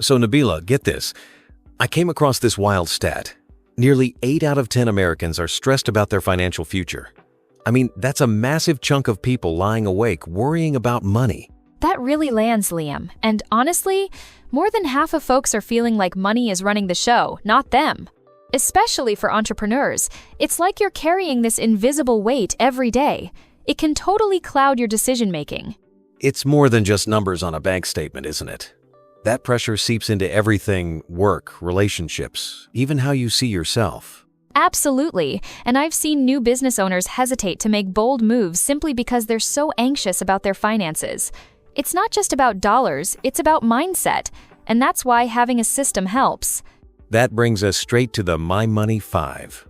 So Nabila, get this. I came across this wild stat. Nearly 8 out of 10 Americans are stressed about their financial future. I mean, that's a massive chunk of people lying awake worrying about money. That really lands, Liam. And honestly, more than half of folks are feeling like money is running the show, not them. Especially for entrepreneurs, it's like you're carrying this invisible weight every day. It can totally cloud your decision-making. It's more than just numbers on a bank statement, isn't it? That pressure seeps into everything: work, relationships, even how you see yourself. Absolutely, and I've seen new business owners hesitate to make bold moves simply because they're so anxious about their finances. It's not just about dollars, it's about mindset, and that's why having a system helps. That brings us straight to the MyMoney 5.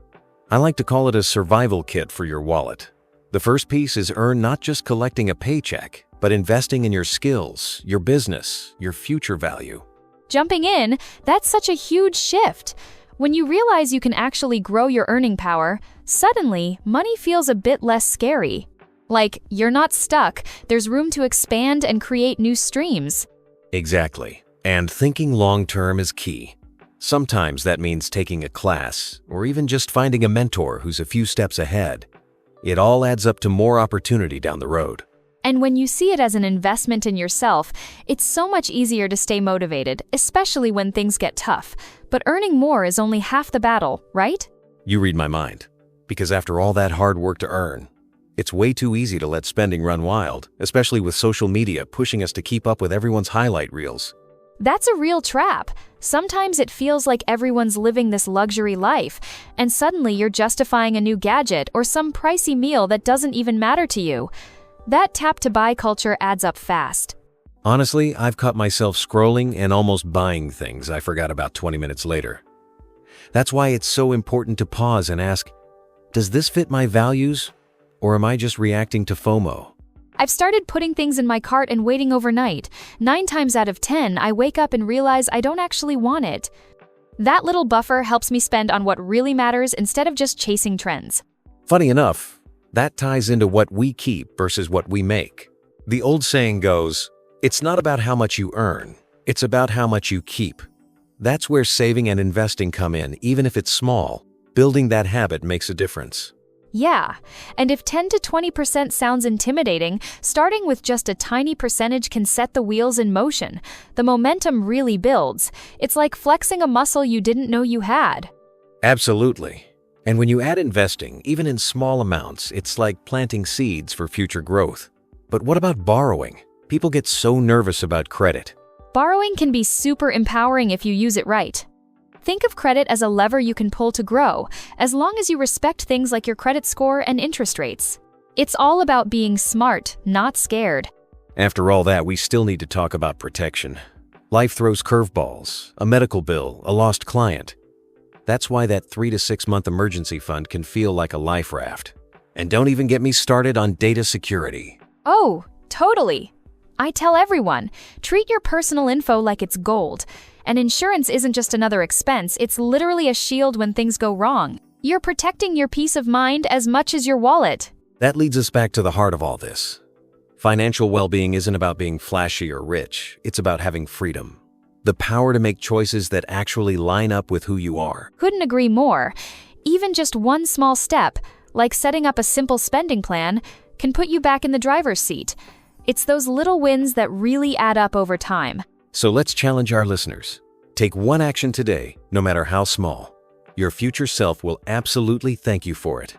I like to call it a survival kit for your wallet. The first piece is earn not just collecting a paycheck, but investing in your skills, your business, your future value. Jumping in, that's such a huge shift. When you realize you can actually grow your earning power, suddenly money feels a bit less scary. Like, you're not stuck, there's room to expand and create new streams. Exactly. And thinking long-term is key. Sometimes that means taking a class, or even just finding a mentor who's a few steps ahead. It all adds up to more opportunity down the road. And when you see it as an investment in yourself, it's so much easier to stay motivated, especially when things get tough. But earning more is only half the battle, right? You read my mind. Because after all that hard work to earn, it's way too easy to let spending run wild, especially with social media pushing us to keep up with everyone's highlight reels. That's a real trap. Sometimes it feels like everyone's living this luxury life, and suddenly you're justifying a new gadget or some pricey meal that doesn't even matter to you. That tap-to-buy culture adds up fast. Honestly, I've caught myself scrolling and almost buying things I forgot about 20 minutes later. That's why it's so important to pause and ask, does this fit my values, or am I just reacting to FOMO? I've started putting things in my cart and waiting overnight. 9 times out of 10, I wake up and realize I don't actually want it. That little buffer helps me spend on what really matters instead of just chasing trends. Funny enough, that ties into what we keep versus what we make. The old saying goes, it's not about how much you earn, it's about how much you keep. That's where saving and investing come in, even if it's small. Building that habit makes a difference. Yeah, and if 10 to 20% sounds intimidating, starting with just a tiny percentage can set the wheels in motion. The momentum really builds. It's like flexing a muscle you didn't know you had. Absolutely. And when you add investing, even in small amounts, it's like planting seeds for future growth. But what about borrowing? People get so nervous about credit. Borrowing can be super empowering if you use it right. Think of credit as a lever you can pull to grow, as long as you respect things like your credit score and interest rates. It's all about being smart, not scared. After all that, we still need to talk about protection. Life throws curveballs, a medical bill, a lost client. That's why that 3 to 6 month emergency fund can feel like a life raft. And don't even get me started on data security. Oh, totally. I tell everyone, treat your personal info like it's gold. And insurance isn't just another expense, it's literally a shield when things go wrong. You're protecting your peace of mind as much as your wallet. That leads us back to the heart of all this. Financial well-being isn't about being flashy or rich, it's about having freedom. The power to make choices that actually line up with who you are. Couldn't agree more. Even just one small step, like setting up a simple spending plan, can put you back in the driver's seat. It's those little wins that really add up over time. So let's challenge our listeners. Take one action today, no matter how small. Your future self will absolutely thank you for it.